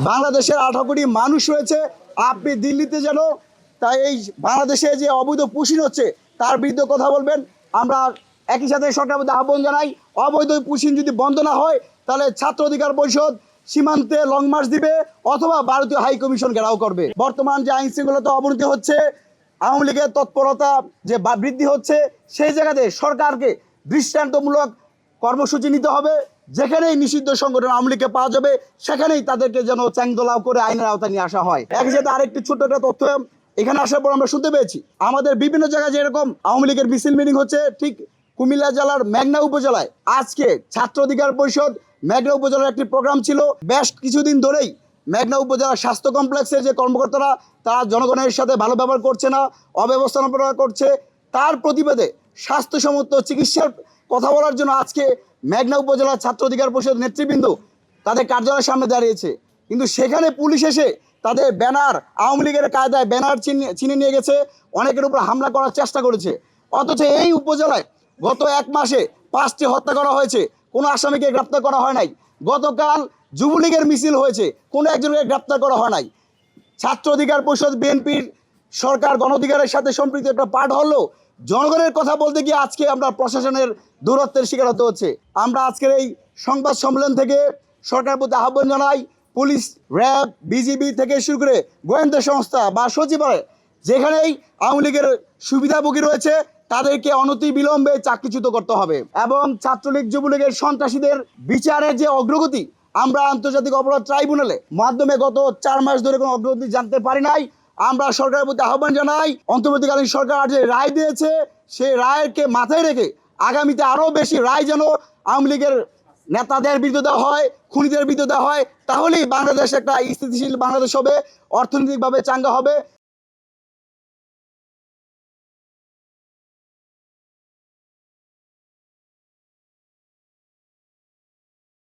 বাংলাদেশের 18 কোটি মানুষ রয়েছে। আপনি দিল্লিতে যেন তাই এই বাংলাদেশে যে অবৈধ পুশিং হচ্ছে তার বিরুদ্ধে কথা বলবেন। আমরা একই সাথে সরকারের মধ্যে আহ্বান জানাই, অবৈধ পুশিং যদি বন্ধ না হয় তাহলে ছাত্র অধিকার পরিষদ সীমান্তে লং মার্চ দিবে অথবা ভারতীয় হাই কমিশন ঘেরাও করবে। বর্তমান যে আইন শৃঙ্খলাতে অবনতি হচ্ছে, আওয়ামী লীগের তৎপরতা যে বৃদ্ধি হচ্ছে, সেই জায়গাতে সরকারকে দৃষ্টান্তমূলক কর্মসূচি নিতে হবে। যেখানেই নিষিদ্ধ সংগঠন আওয়ামী লীগকে পাওয়া যাবে সেখানেই তাদেরকে যেন চ্যাংদোলাও করে আইনের আওতায় নিয়ে আসা হয়। একই সাথে আরেকটি ছোট্ট একটা তথ্য এখানে আসার পর আমরা শুনতে পেয়েছি, আমাদের বিভিন্ন জায়গায় যেরকম আওয়ামী লীগের মিছিল মিটিং হচ্ছে, ঠিক কুমিল্লা জেলার মেঘনা উপজেলায় আজকে ছাত্র অধিকার পরিষদ মেঘনা উপজেলার একটি প্রোগ্রাম ছিল। বেশ কিছুদিন ধরেই মেঘনা উপজেলার স্বাস্থ্য কমপ্লেক্সের যে কর্মকর্তারা তারা জনগণের সাথে ভালো ব্যবহার করছে না, অব্যবস্থাপনা করছে। তার প্রতিবাদে স্বাস্থ্যসম্মত চিকিৎসার কথা বলার জন্য আজকে মেঘনা উপজেলার ছাত্র অধিকার পরিষদ নেতৃবৃন্দ তাদের কার্যালয়ের সামনে দাঁড়িয়েছে, কিন্তু সেখানে পুলিশ এসে তাদের ব্যানার, আওয়ামী লীগের কায়দায় ব্যানার ছিনিয়ে নিয়ে গেছে, অনেকের উপর হামলা করার চেষ্টা করেছে। অথচ এই উপজেলায় গত 1 মাসে 5টি হত্যা করা হয়েছে, কোনো আসামিকে গ্রেপ্তার করা হয় নাই। গতকাল যুবলীগের মিছিল হয়েছে, কোনো একজনকে গ্রেপ্তার করা হয় নাই। ছাত্র অধিকার পরিষদ বিএনপির সরকার গণ অধিকারের সাথে সম্পৃক্ত একটা পার্ট হলেও জনগণের কথা বলতে গিয়ে আজকে আমরা প্রশাসনের দূরত্বের শিকার হতে হচ্ছে। আমরা আজকের এই সংবাদ সম্মেলন থেকে সরকারের প্রতি আহ্বান জানাই, পুলিশ, র্যাব, বিজিবি থেকে শুরু করে গোয়েন্দা সংস্থা বা সচিবালয় যেখানেই আওয়ামী লীগের সুবিধাভোগী রয়েছে তাদেরকে অনতি বিলম্বে চাকরিচ্যুত করতে হবে। এবং ছাত্রলীগ যুবলীগের সন্ত্রাসীদের বিচারের যে অগ্রগতি আমরা আন্তর্জাতিক অপরাধ ট্রাইব্যুনালে মাধ্যমে গত 4 মাস ধরে কোনো অগ্রগতি জানতে পারি নাই। আমরা সরকারের প্রতি আহ্বান জানাই, অন্তর্বর্তীকালীন সরকার যে রায় দিয়েছে সেই রায়কে মাথায় রেখে আগামীতে আরও বেশি রায় যেন আওয়ামী লীগের নেতাদের বিরুদ্ধে দেওয়া হয়, খুনিদের বিরুদ্ধে দেওয়া হয়, তাহলেই বাংলাদেশ একটা স্থিতিশীল বাংলাদেশ হবে, অর্থনৈতিকভাবে চাঙ্গা হবে।